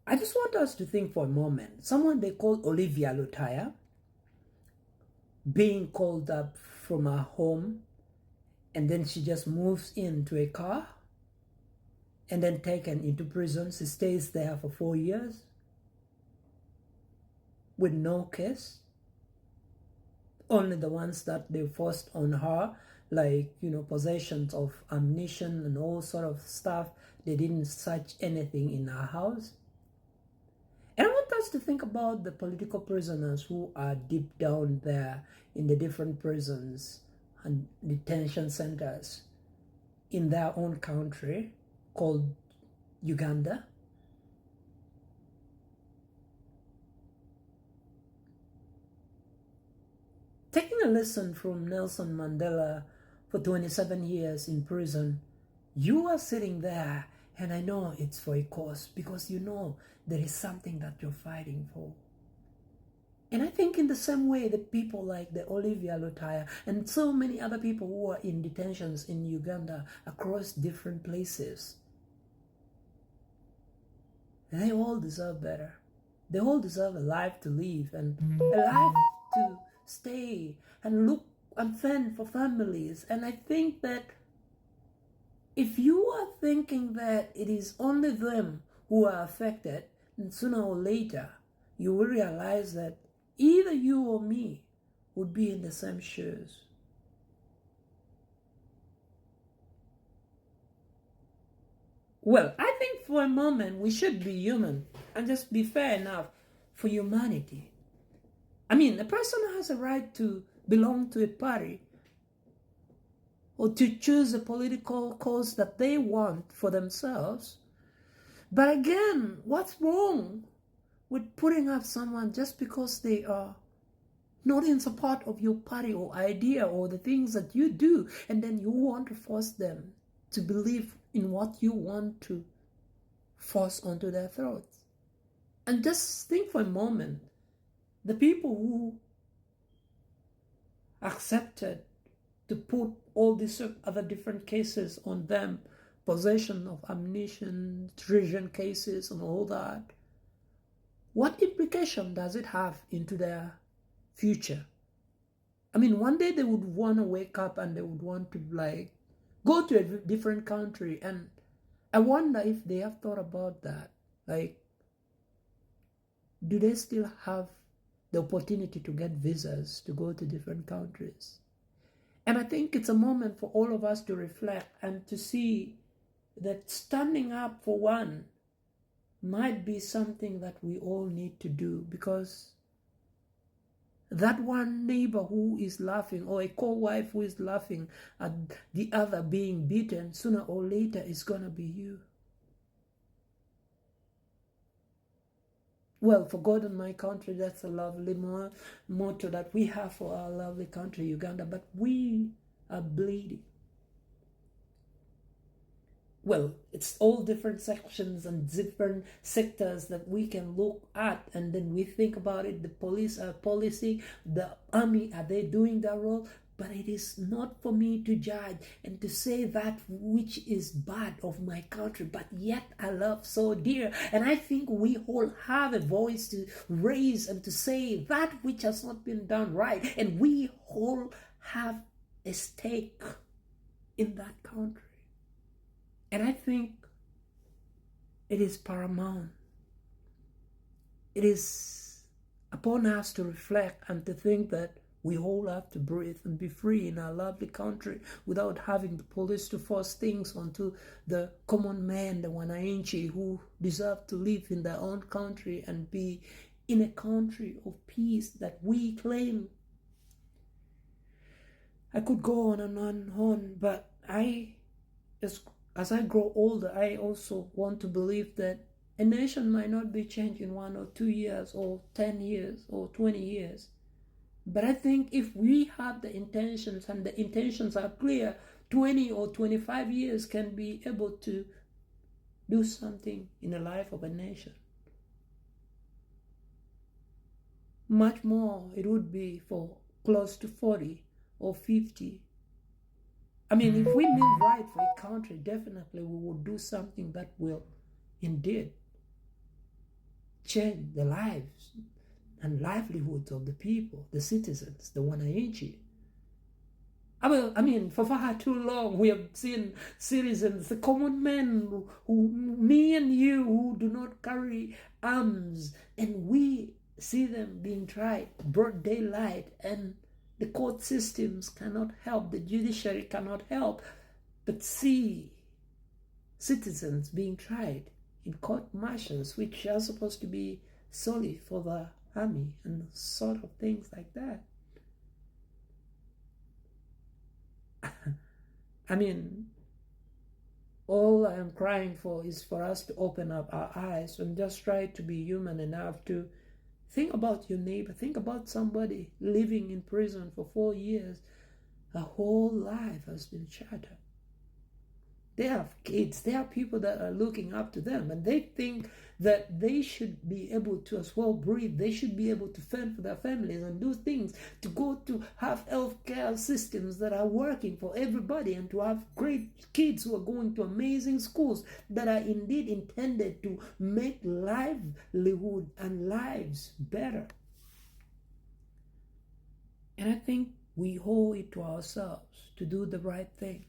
I just want us to think for a moment. Someone they call Olivia Lutaya being called up from her home, and then she just moves into a car and then taken into prison. She stays there for 4 years with no case. Only the ones that they forced on her, like, possessions of ammunition and all sort of stuff. They didn't search anything in her house. And I want us to think about the political prisoners who are deep down there in the different prisons and detention centers in their own country called Uganda. Taking a lesson from Nelson Mandela for 27 years in prison, you are sitting there, and I know it's for a cause, because you know there is something that you're fighting for. And I think in the same way that people like the Olivia Lutaya and so many other people who are in detentions in Uganda across different places, they all deserve better. They all deserve a life to live and a life to stay and look and fend for families. And I think that if you are thinking that it is only them who are affected, then sooner or later you will realize that either you or me would be in the same shoes. Well, I think for a moment we should be human and just be fair enough for humanity. I mean, a person has a right to belong to a party or to choose a political cause that they want for themselves. But again, what's wrong with putting up someone just because they are not in support of your party or idea or the things that you do, and then you want to force them to believe in what you want to force onto their throats? And just think for a moment, the people who accepted to put all these other different cases on them, possession of ammunition, treason cases and all that, what implication does it have into their future? I mean, one day they would want to wake up and they would want to go to a different country, and I wonder if they have thought about that. Like, do they still have the opportunity to get visas to go to different countries? And I think it's a moment for all of us to reflect and to see that standing up for one might be something that we all need to do, because that one neighbor who is laughing, or a co-wife who is laughing at the other being beaten, sooner or later is going to be you. Well, for God and my country, that's a lovely motto that we have for our lovely country, Uganda, but we are bleeding. Well, it's all different sections and different sectors that we can look at, and then we think about it. The police are policing, the army, are they doing their role? But it is not for me to judge and to say that which is bad of my country, but yet I love so dear. And I think we all have a voice to raise and to say that which has not been done right. And we all have a stake in that country. And I think it is paramount. It is upon us to reflect and to think that we all have to breathe and be free in our lovely country without having the police to force things onto the common man, the wananchi, who deserve to live in their own country and be in a country of peace that we claim. I could go on and on and on, but as I grow older, I also want to believe that a nation might not be changed in 1 or 2 years or 10 years or 20 years. But I think if we have the intentions, and the intentions are clear, 20 or 25 years can be able to do something in the life of a nation. Much more it would be for close to 40 or 50. I mean, if we mean right for a country, definitely we will do something that will indeed change the lives and livelihoods of the people, the citizens, the wananchi. I mean, for far too long, we have seen citizens, the common men, who, me and you, who do not carry arms, and we see them being tried broad daylight, and the court systems cannot help, the judiciary cannot help, but see citizens being tried in court martials, which are supposed to be solely for the army and sort of things like that. I mean, all I am crying for is for us to open up our eyes and just try to be human enough to think about your neighbor. Think about somebody living in prison for 4 years. A whole life has been shattered. They have kids. They have people that are looking up to them, and they think that they should be able to as well breathe. They should be able to fend for their families and do things, to go to have healthcare systems that are working for everybody, and to have great kids who are going to amazing schools that are indeed intended to make livelihood and lives better. And I think we owe it to ourselves to do the right thing.